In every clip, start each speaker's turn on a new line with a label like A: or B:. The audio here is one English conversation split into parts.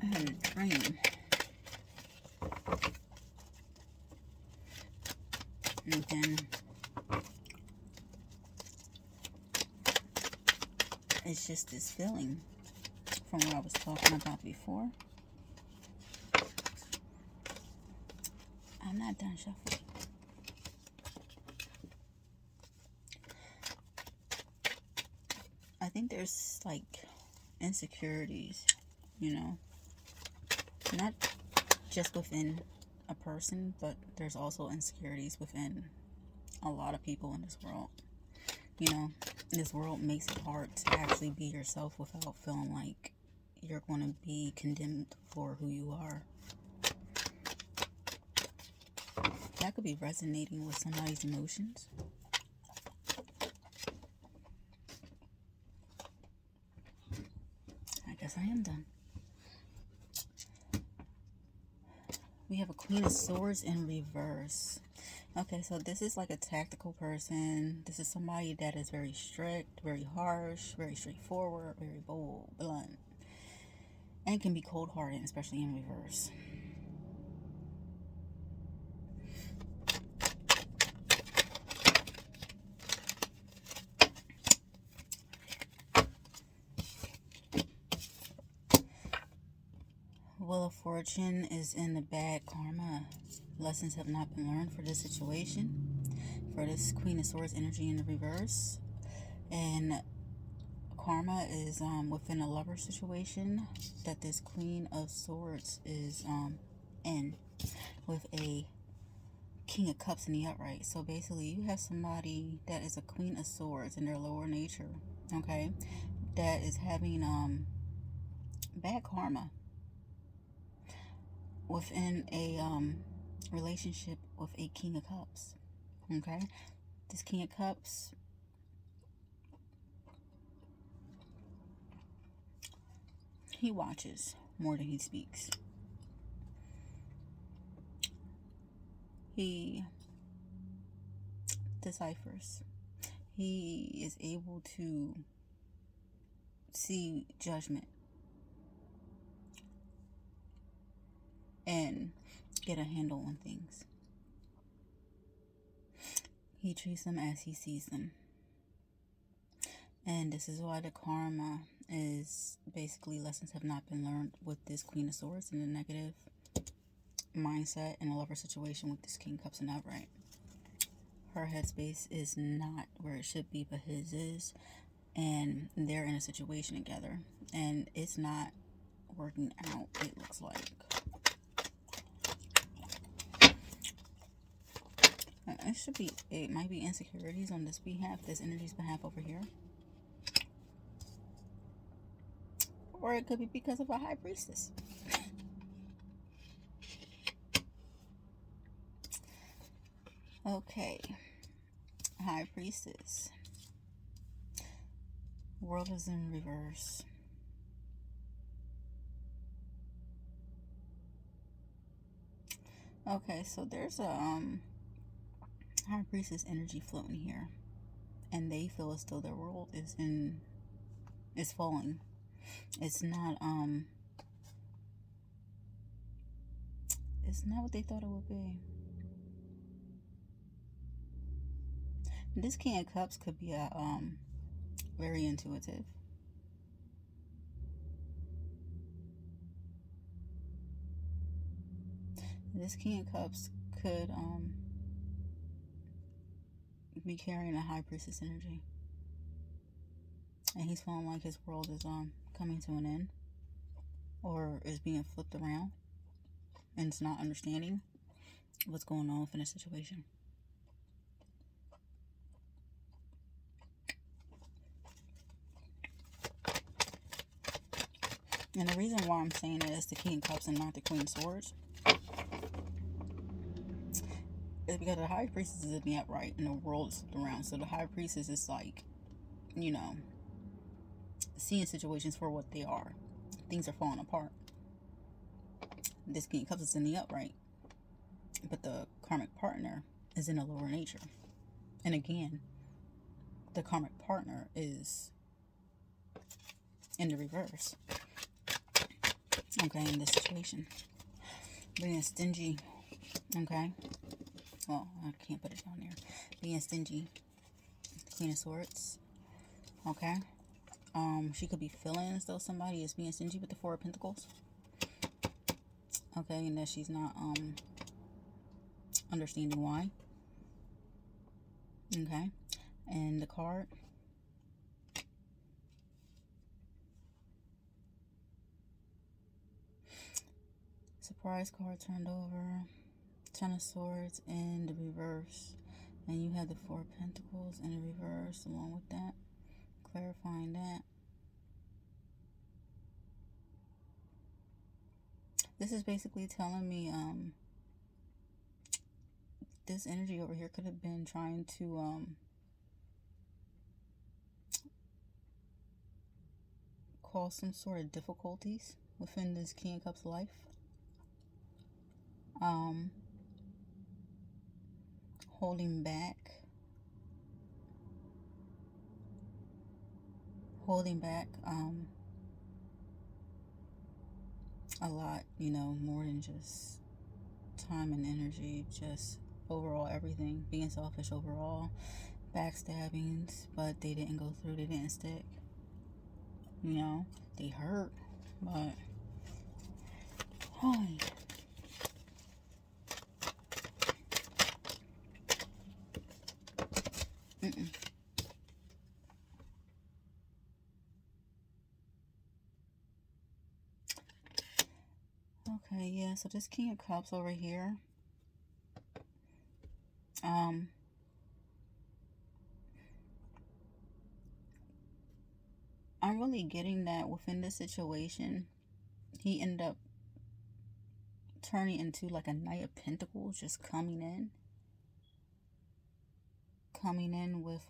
A: I had a dream. And then it's just this feeling from what I was talking about before. I'm not done shuffling. I think there's like insecurities, not just within a person, but there's also insecurities within a lot of people in this world. This world makes it hard to actually be yourself without feeling like you're going to be condemned for who you are. That could be resonating with somebody's emotions. I guess I am done. We have a Queen of Swords in reverse. Okay, so this is like a tactical person. This is somebody that is very strict, very harsh, very straightforward, very bold, blunt, and can be cold-hearted, especially in reverse. Wheel of Fortune is in the bad karma. Lessons have not been learned for this situation. For this Queen of Swords energy in the reverse. And karma is within a lover situation that this Queen of Swords is in, with a King of Cups in the upright. So basically you have somebody that is a Queen of Swords in their lower nature, okay, that is having bad karma within a relationship with a King of Cups. Okay, this King of Cups, he watches more than he speaks. He deciphers. He is able to see judgment and get a handle on things. He treats them as he sees them. And this is why the karma is basically lessons have not been learned with this Queen of Swords in the negative mindset in a lover situation with this King of Cups and upright. Her headspace is not where it should be, but his is. And they're in a situation together. And it's not working out, it looks like. It might be insecurities on this behalf, this energy's behalf over here. Or it could be because of a High Priestess. Okay. High Priestess. World is in reverse. Okay, so there's a High Priestess energy floating here. And they feel as though their world is falling. It's not what they thought it would be. This King of Cups could be a very intuitive. This King of Cups could be carrying a High Priestess energy. And he's feeling like his world is coming to an end. Or is being flipped around. And it's not understanding what's going on within a situation. And the reason why I'm saying that it's the King of Cups and not the Queen of Swords is because the High Priestess is in the upright and the world is flipped around. So the High Priestess is like, seeing situations for what they are. Things are falling apart. This King of Cups is in the upright. But the karmic partner is in a lower nature. And again, the karmic partner is in the reverse. Okay, in this situation. Being stingy. Okay. Well, I can't put it down there. Being stingy. Queen of Swords. Okay. She could be feeling as though somebody is being stingy with the Four of Pentacles. Okay, and that she's not understanding why. Okay. And the card. Surprise card turned over. Ten of Swords in the reverse. And you have the Four of Pentacles in the reverse along with that. Clarifying that. This is basically telling me this energy over here could have been trying to cause some sort of difficulties within this King of Cups life. Holding back a lot, you know, more than just time and energy, just overall everything, being selfish overall, backstabbings, but they didn't go through, they didn't stick, you know, they hurt, but holy. Okay, yeah, so this King of Cups over here, I'm really getting that within this situation, he ended up turning into like a Knight of Pentacles, just coming in with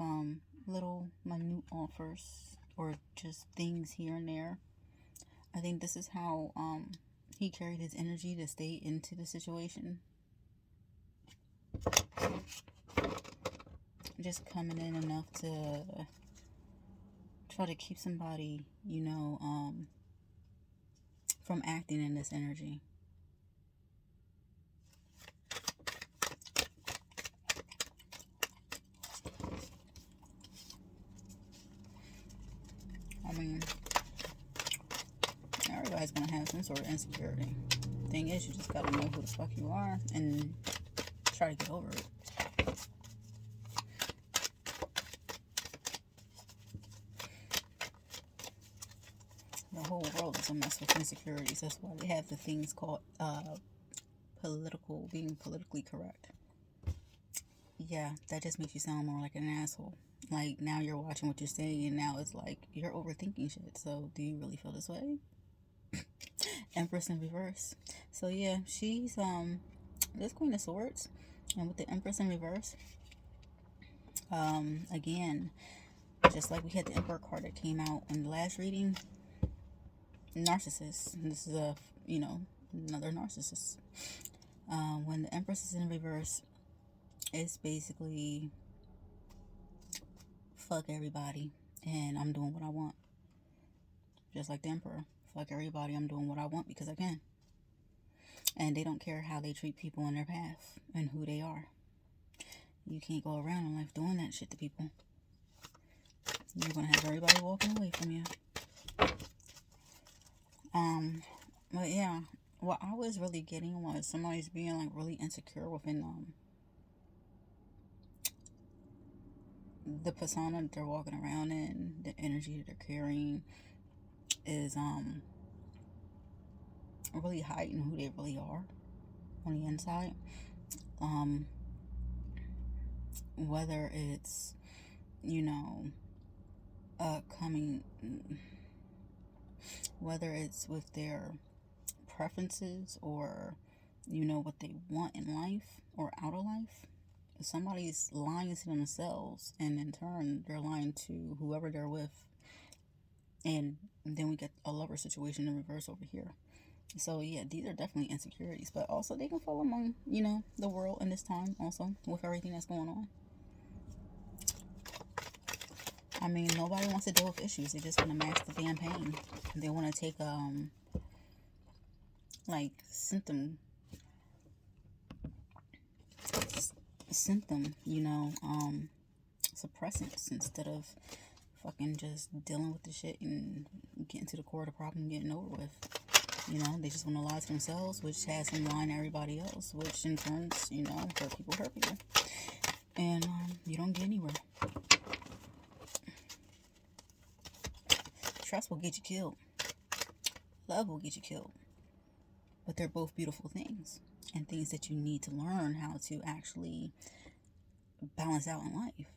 A: little minute offers or just things here and there. I think this is how he carried his energy to stay into the situation. Just coming in enough to try to keep somebody, you know, from acting in this energy. I mean, everybody's gonna have some sort of insecurity. Thing is, you just gotta know who the fuck you are and try to get over it. The whole world is a mess with insecurities. That's why they have the things called being politically correct. Yeah, that just makes you sound more like an asshole. Like, now you're watching what you're saying, and now it's like you're overthinking shit. So, do you really feel this way? Empress in reverse. So, yeah, she's this Queen of Swords, and with the Empress in reverse, again, just like we had the Emperor card that came out in the last reading, narcissist. This is a, you know, another narcissist. When the Empress is in reverse, it's basically fuck everybody and I'm doing what I want. Just like the Emperor, fuck everybody, I'm doing what I want because I can. And they don't care how they treat people in their path and who they are. You can't go around in life doing that shit to people. You're gonna have everybody walking away from you. But yeah, what I was really getting was somebody's being like really insecure within the persona that they're walking around in, the energy that they're carrying is really hiding who they really are on the inside. Whether it's, you know, whether it's with their preferences or, you know, what they want in life or out of life. Somebody's lying to themselves, and in turn they're lying to whoever they're with, and then we get a lover situation in reverse over here. So yeah, these are definitely insecurities, but also they can fall among, you know, the world in this time also with everything that's going on. I mean, nobody wants to deal with issues. They just want to mask the damn pain. They want to take like symptom, suppressants instead of fucking just dealing with the shit and getting to the core of the problem and getting over with. They just want to lie to themselves, which has them lying to everybody else, which in turns, hurt people. And you don't get anywhere. Trust will get you killed. Love will get you killed. But they're both beautiful things and things that you need to learn how to actually balance out in life.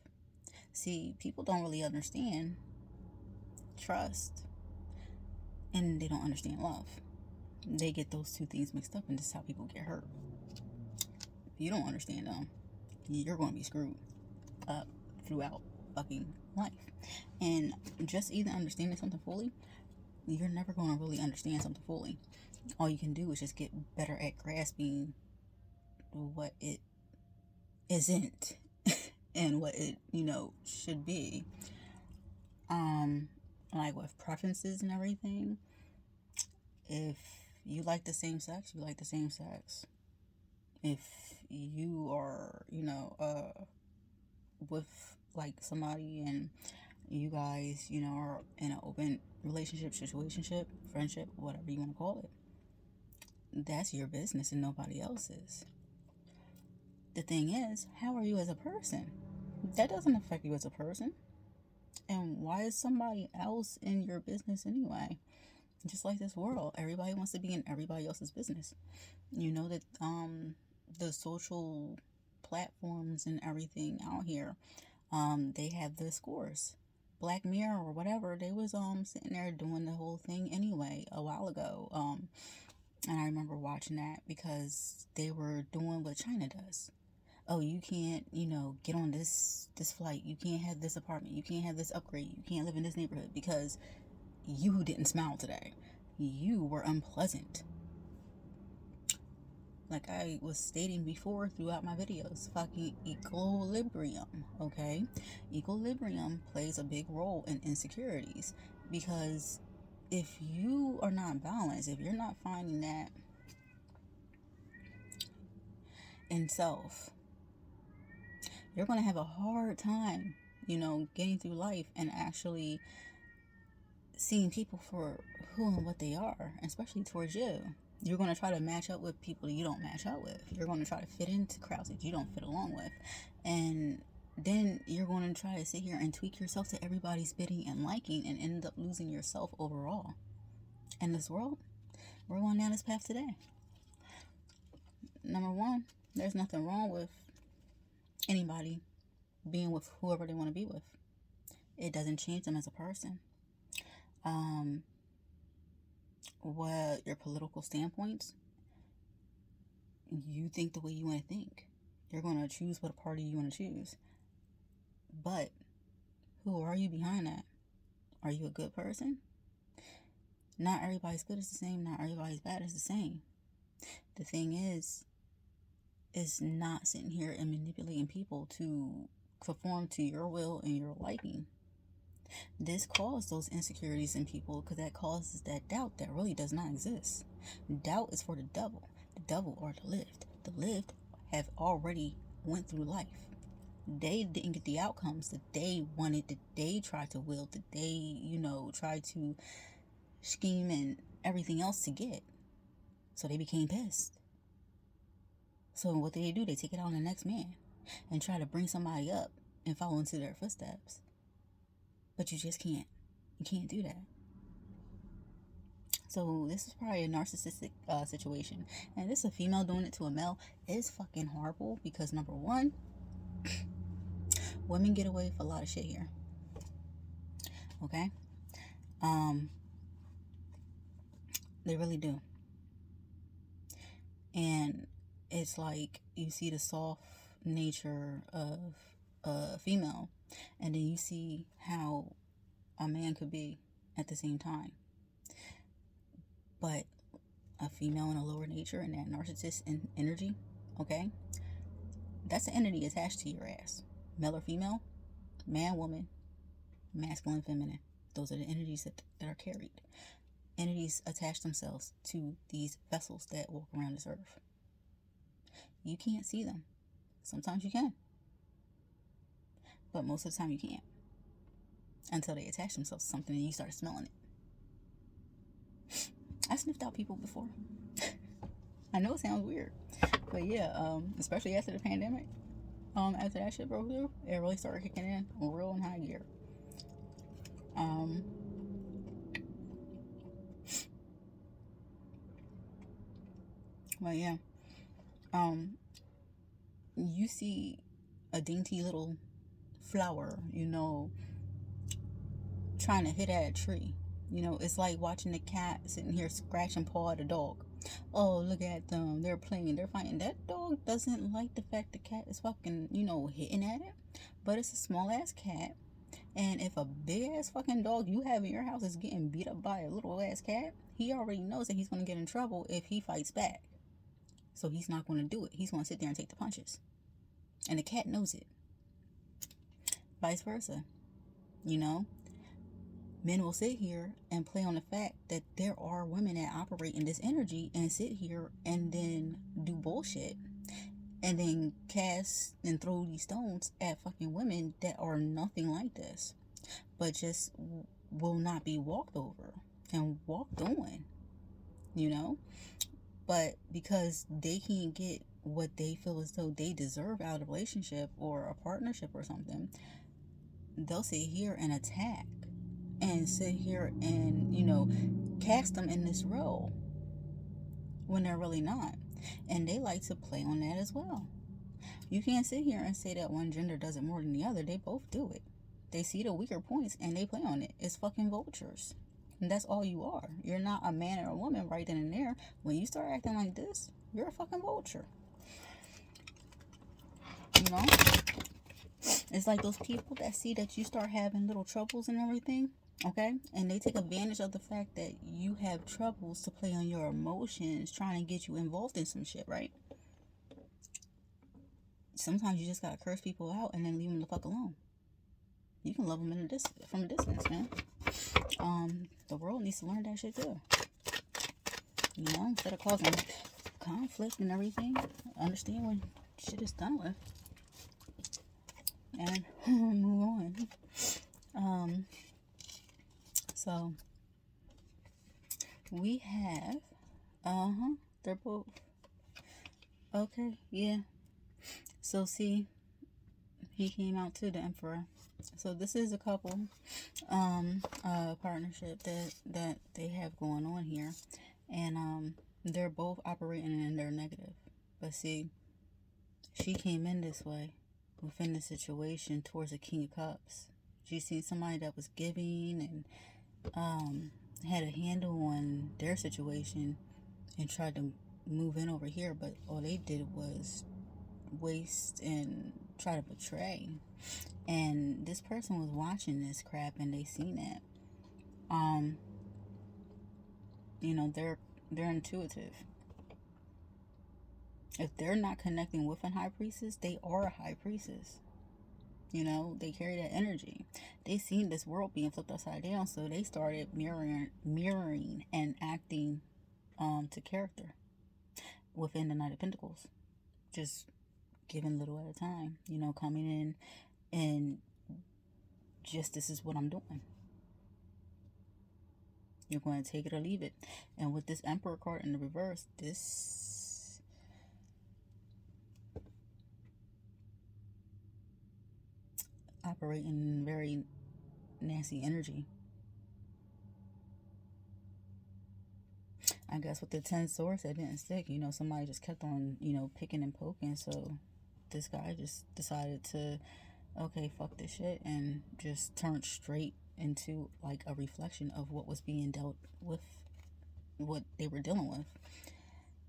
A: See, people don't really understand trust and they don't understand love. They get those two things mixed up, and this is how people get hurt. If you don't understand them, you're going to be screwed up throughout fucking life. And just either understanding something fully, you're never going to really understand something fully. All you can do is just get better at grasping what it isn't and what it, should be. Like with preferences and everything, if you like the same sex, you like the same sex. If you are, with like somebody and you guys, are in an open relationship, situationship, friendship, whatever you want to call it, that's your business and nobody else's. The thing is, how are you as a person? That doesn't affect you as a person. And why is somebody else in your business anyway? Just like this world, everybody wants to be in everybody else's business. You know that the social platforms and everything out here, they have the scores. Black Mirror or whatever, they was sitting there doing the whole thing anyway a while ago. And I remember watching that because they were doing what China does. Oh, you can't, get on this flight. You can't have this apartment. You can't have this upgrade. You can't live in this neighborhood because you didn't smile today. You were unpleasant. Like I was stating before throughout my videos, fucking equilibrium, okay? Equilibrium plays a big role in insecurities because if you are not balanced, if you're not finding that in self, you're going to have a hard time, getting through life and actually seeing people for who and what they are, especially towards you. You're going to try to match up with people you don't match up with. You're going to try to fit into crowds that you don't fit along with. And then you're going to try to sit here and tweak yourself to everybody's bidding and liking and end up losing yourself overall. In this world, we're going down this path today. Number one, there's nothing wrong with anybody being with whoever they want to be with. It doesn't change them as a person. What your political standpoints, you think the way you want to think. You're going to choose what party you want to choose. But who are you behind that? Are you a good person? Not everybody's good is the same. Not everybody's bad is the same. The thing is not sitting here and manipulating people to conform to your will and your liking. This caused those insecurities in people because that causes that doubt that really does not exist. Doubt is for the devil. The devil are the lived. The lived have already went through life. They didn't get the outcomes that they wanted, that they tried to will, that they, tried to scheme and everything else to get. So they became pissed. So what do? They take it out on the next man and try to bring somebody up and follow into their footsteps. But you just can't. You can't do that. So this is probably a narcissistic situation. And this is a female doing it to a male is fucking horrible because number one, women get away with a lot of shit here. Okay? They really do. And it's like you see the soft nature of a female, and then you see how a man could be at the same time. But a female in a lower nature and that narcissist energy, okay, that's an entity attached to your ass. Male or female, man, woman, masculine, feminine. Those are the energies that are carried. entities attach themselves to these vessels that walk around this earth. You can't see them. Sometimes you can, but most of the time you can't, until they attach themselves to something and you start smelling it. I sniffed out people before. I know it sounds weird, but yeah, especially after the pandemic, after that shit broke through, it really started kicking in real in high gear. But yeah, you see a dainty little flower, trying to hit at a tree. It's like watching the cat sitting here scratching paw at a dog. Oh, look at them. They're playing. They're fighting. That dog doesn't like the fact the cat is fucking, hitting at it. But it's a small ass cat. And if a big ass fucking dog you have in your house is getting beat up by a little ass cat, he already knows that he's going to get in trouble if he fights back. So he's not going to do it. He's going to sit there and take the punches. And the cat knows it. Vice versa. Men will sit here and play on the fact that there are women that operate in this energy and sit here and then do bullshit and then cast and throw these stones at fucking women that are nothing like this, but just will not be walked over and walked on, but because they can't get what they feel as though they deserve out of a relationship or a partnership or something, they'll sit here and attack and sit here and, cast them in this role when they're really not. And they like to play on that as well. You can't sit here and say that one gender does it more than the other. They both do it. They see the weaker points and they play on it. It's fucking vultures. And that's all you are. You're not a man or a woman right then and there. When you start acting like this, you're a fucking vulture. It's like those people that see that you start having little troubles and everything, okay? And they take advantage of the fact that you have troubles to play on your emotions, trying to get you involved in some shit, right? Sometimes you just gotta curse people out and then leave them the fuck alone. You can love them from a distance, man. The world needs to learn that shit too. Instead of causing conflict and everything, understand when shit is done with. And move on. So we have, they're both, okay, yeah. So see, he came out to the Emperor. So this is a couple, partnership that they have going on here. And, they're both operating in their negative. But see, she came in this way within the situation towards the King of Cups. She seen somebody that was giving and had a handle on their situation and tried to move in over here, but all they did was waste and try to betray. And this person was watching this crap and they seen it. They're intuitive. If they're not connecting with a high priestess, they are a high priestess. They carry that energy. They seen this world being flipped upside down, so they started mirroring and acting to character within the Knight of Pentacles. Just giving little at a time, coming in and just, this is what I'm doing. You're going to take it or leave it. And with this Emperor card in the reverse, this operating in very nasty energy. I guess with the 10 swords, that didn't stick. Somebody just kept on, picking and poking. So this guy just decided to, okay, fuck this shit, and just turned straight into like a reflection of what was being dealt with, what they were dealing with.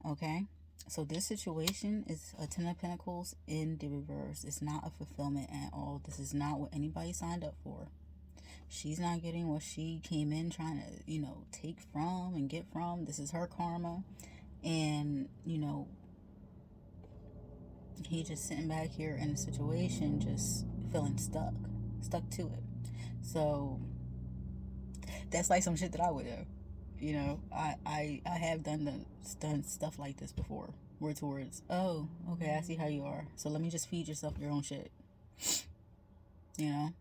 A: Okay, so this situation is a 10 of Pentacles in the reverse. It's not a fulfillment at all. This is not what anybody signed up for. She's not getting what she came in trying to, take from and get from. This is her karma. And, he just sitting back here in a situation just feeling stuck to it. So that's like some shit that I would do. You know, I have done stuff like this before. Where towards, oh, okay, I see how you are. So let me just feed yourself your own shit. You know,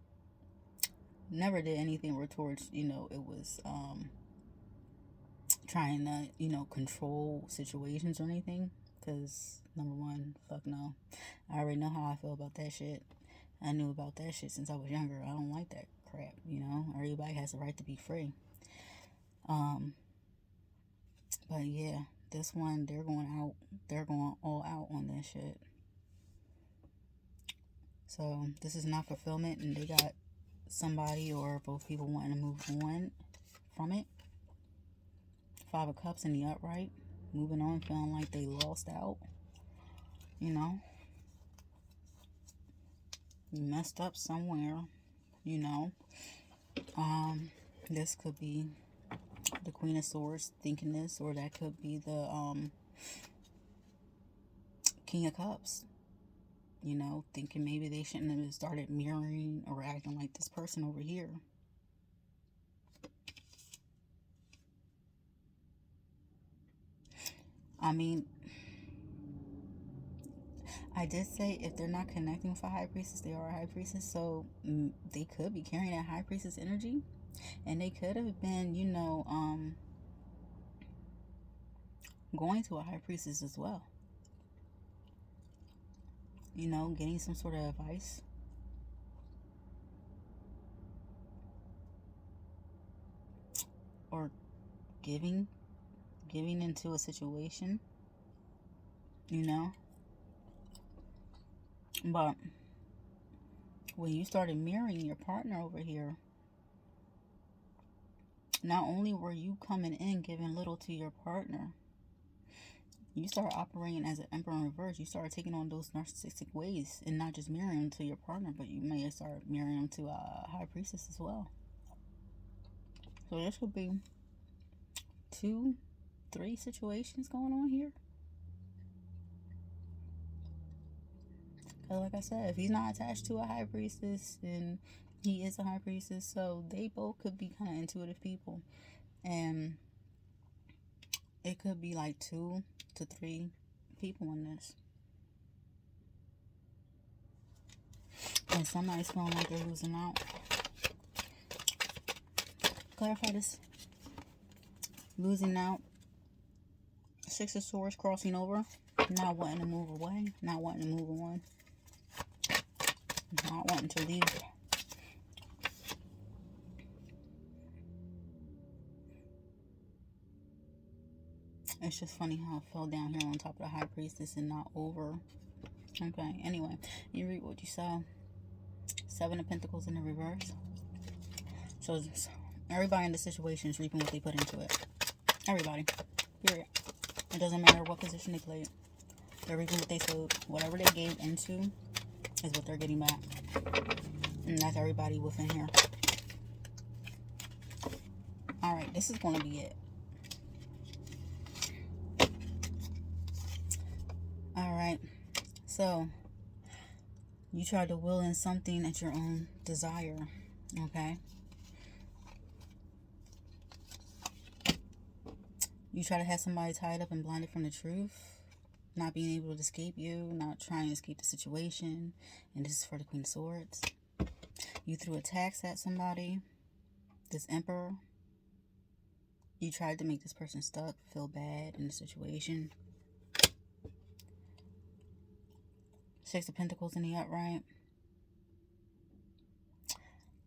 A: never did anything where towards, you know, it was trying to, you know, control situations or anything. Because number one, fuck no. I already know how I feel about that shit. I knew about that shit since I was younger. I don't like that crap, you know. Everybody has the right to be free. But yeah, this one, they're going all out on this shit. So this is not fulfillment, and they got somebody or both people wanting to move on from it. Five of Cups in the upright, moving on, feeling like they lost out. You know, you messed up somewhere. You know, this could be the Queen of Swords thinking this, or that could be the King of Cups. You know, thinking maybe they shouldn't have started mirroring or acting like this person over here. I mean, I did say if they're not connecting with a High Priestess, they are a High Priestess, so they could be carrying that High Priestess energy, and they could have been, you know, going to a High Priestess as well. You know, getting some sort of advice. Or giving into a situation, you know. But when you started mirroring your partner over here, not only were you coming in giving little to your partner, you start operating as an Emperor in reverse. You start taking on those narcissistic ways and not just mirroring them to your partner, but you may start mirroring them to a High Priestess as well. So there should be 2, 3 situations going on here. Because like I said, if he's not attached to a High Priestess, then he is a High Priestess. So they both could be kind of intuitive people. And it could be like 2 to 3 people in this. And somebody's feeling like they're losing out. Clarify this. Losing out. 6 of Swords crossing over. Not wanting to move away. Not wanting to move on. Not wanting to leave. It's just funny how it fell down here on top of the High Priestess and not over. Okay, anyway. You read what you saw. 7 of Pentacles in the reverse. So everybody in the situation is reaping what they put into it. Everybody. Period. It doesn't matter what position they played. They're reaping what they sowed. Whatever they gave into is what they're getting back. And that's everybody within here. Alright, this is going to be it. Alright. So, you try to will in something at your own desire. Okay? You try to have somebody tied up and blinded from the truth. Not being able to escape you. Not trying to escape the situation. And this is for the Queen of Swords. You threw a tax at somebody. This Emperor. You tried to make this person stuck. Feel bad in the situation. 6 of Pentacles in the upright.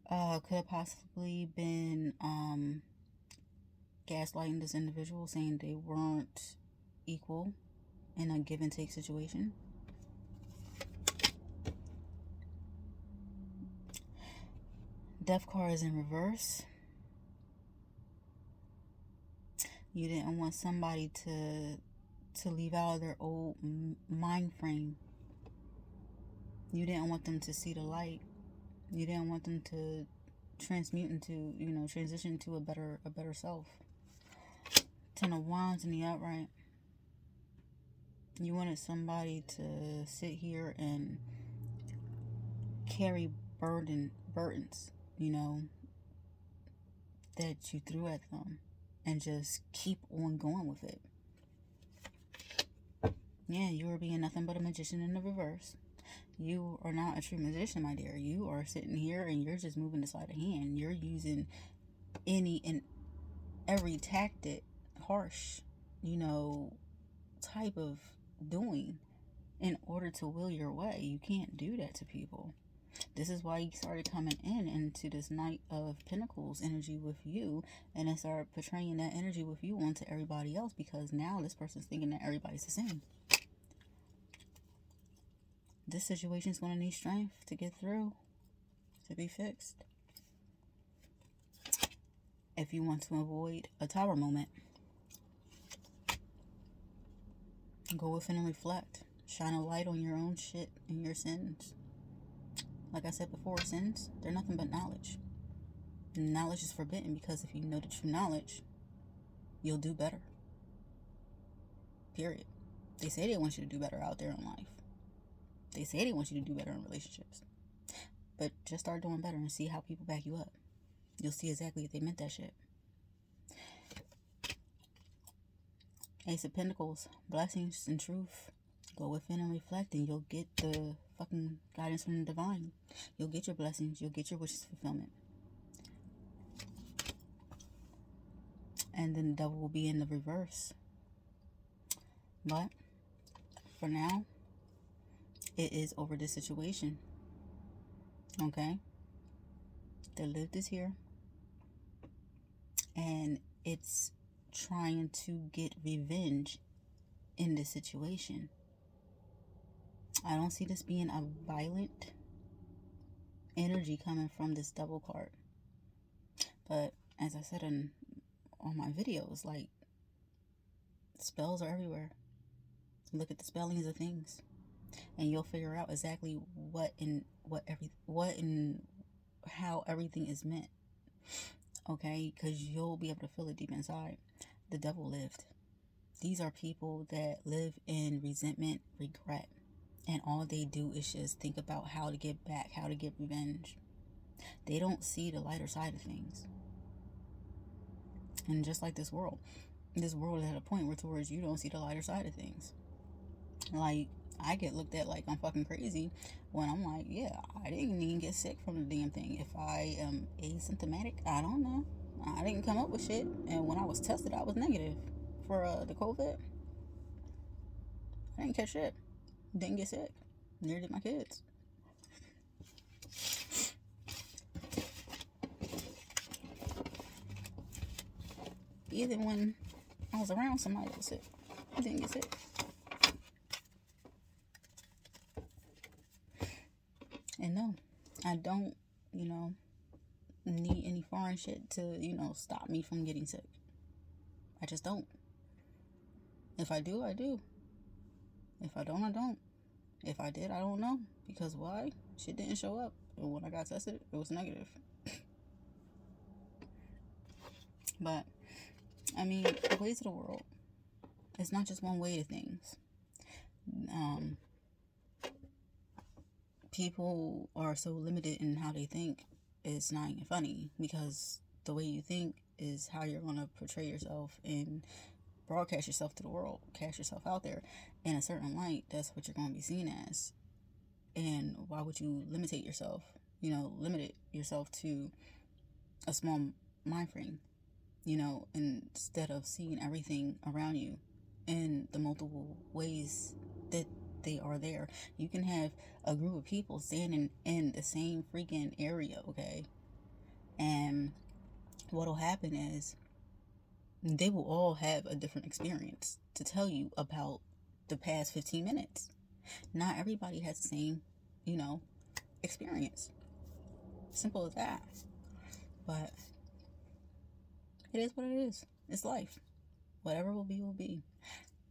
A: Could have possibly been gaslighting this individual, saying they weren't equal in a give and take situation. Death card is in reverse. You didn't want somebody to leave out of their old mind frame. You didn't want them to see the light. You didn't want them to transmute into, you know, transition to a better self. 10 of Wands in the upright. You wanted somebody to sit here and carry burdens, you know, that you threw at them. and just keep on going with it. Yeah, you are being nothing but a magician in the reverse. You are not a true magician, my dear. You are sitting here and you're just moving the sleight of hand. You're using any and every tactic, harsh, type of doing in order to will your way. You can't do that to people. This is why he started coming into this Knight of Pentacles energy with you, and then started portraying that energy with you onto everybody else, because now this person's thinking that everybody's the same. This situation is going to need strength to get through, to be fixed. If you want to avoid a tower moment, go within and reflect. Shine a light on your own shit and your sins. Like I said before, sins, they're nothing but knowledge. And knowledge is forbidden, because if you know the true knowledge, you'll do better. Period. They say they want you to do better out there in life. They say they want you to do better in relationships. But just start doing better and see how people back you up. You'll see exactly if they meant that shit. Ace of Pentacles, blessings and truth. Go within and reflect, and you'll get the fucking guidance from the divine. You'll get your blessings. You'll get your wishes fulfillment. And then the devil will be in the reverse. But for now, it is over this situation. Okay? The lift is here. And it's trying to get revenge in this situation. I don't see this being a violent energy coming from this double card. But as I said on my videos, like, spells are everywhere. Look at the spellings of things, and you'll figure out exactly what and how everything is meant. Okay, because you'll be able to feel it deep inside. The devil lived. These are people that live in resentment, regret, and all they do is just think about how to get back, how to get revenge. They don't see the lighter side of things. And just like this world is at a point where towards you don't see the lighter side of things. Like, I get looked at like I'm fucking crazy when I'm like, yeah, I didn't even get sick from the damn thing. If I am asymptomatic, I don't know. I didn't come up with shit. And when I was tested, I was negative for the COVID. I didn't catch shit. Didn't get sick. Neither did my kids. Even when I was around somebody that was sick, I didn't get sick. And no, I don't, need any foreign shit to, stop me from getting sick. I just don't. If I do, I do. If I don't, I don't. If I did, I don't know. Because why? Shit didn't show up. And when I got tested, it was negative. But, I mean, the ways of the world, it's not just one way to things. People are so limited in how they think, it's not even funny, because the way you think is how you're going to portray yourself and broadcast yourself to the world, cast yourself out there in a certain light. That's what you're going to be seen as. And why would you limit yourself to a small mind frame, instead of seeing everything around you in the multiple ways that they are there. You can have a group of people standing in the same freaking area, okay? And what'll happen is they will all have a different experience to tell you about the past 15 minutes. Not everybody has the same, experience. Simple as that. But it is what it is. It's life. Whatever will be, will be.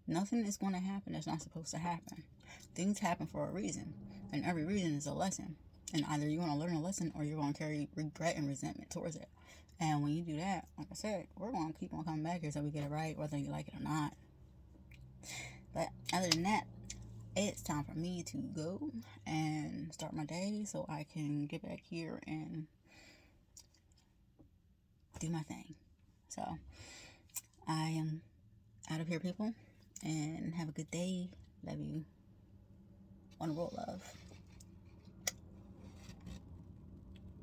A: Nothing is going to happen that's not supposed to happen. Things happen for a reason, and every reason is a lesson. And either you're going to learn a lesson or you're going to carry regret and resentment towards it. And when you do that, like I said, we're going to keep on coming back here so we get it right, whether you like it or not. But other than that, it's time for me to go and start my day so I can get back here and do my thing. So, I am out of here, people, and have a good day. Love you. On a roll, love.